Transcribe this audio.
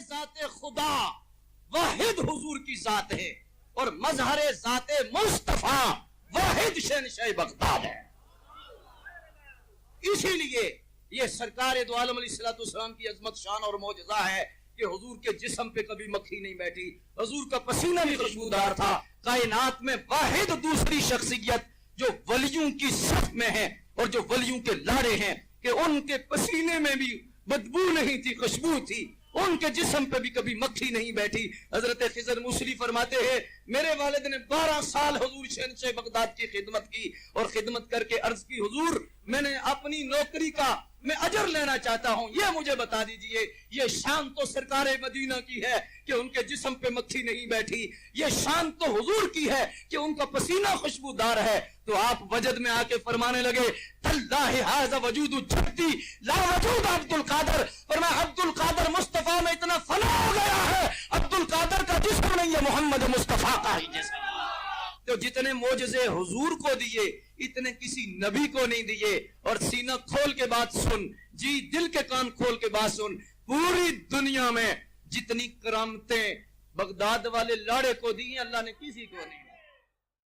ذات خدا واحد حضور کی ذات ہے اور مظہر ذات مصطفیٰ واحد شہنشاہ بغداد ہے. اسی لیے یہ سرکار دو عالم علیہ السلام کی عظمت شان اور معجزہ ہے کہ حضور کے جسم پہ کبھی مکھی نہیں بیٹھی, حضور کا پسینہ بھی خوشبودار تھا. کائنات میں واحد دوسری شخصیت جو ولیوں کی صف میں ہے اور جو ولیوں کے لاڑے ہیں کہ ان کے پسینے میں بھی بدبو نہیں تھی, خوشبو تھی, ان کے جسم پہ بھی کبھی مکھی نہیں بیٹھی. حضرت خضر موصلی فرماتے ہیں میرے والد نے 12 سال حضور شہنشاہ بغداد کی خدمت کی اور خدمت کر کے عرض کی حضور میں نے اپنی نوکری کا میں اجر لینا چاہتا ہوں, یہ مجھے بتا دیجئے. یہ شان تو سرکار مدینہ کی ہے کہ ان کے جسم پہ مکھی نہیں بیٹھی, یہ شان تو حضور کی ہے کہ ان کا پسینہ خوشبودار ہے. تو آپ وجد میں آ کے فرمانے لگے تاللہ ھذا وجود جدی لا وجود عبد القادر. فرمایا عبد القادر مصطفیٰ میں اتنا فنا ہو گیا ہے, عبد القادر کا جسم نہیں ہے, محمد مصطفیٰ کا ہی جسم. تو جتنے معجزے حضور کو دیے اتنے کسی نبی کو نہیں دیے. اور سینہ کھول کے بات سن, جی دل کے کان کھول کے بات سن, پوری دنیا میں جتنی کرامتیں بغداد والے لاڑے کو دی اللہ نے کسی کو نہیں.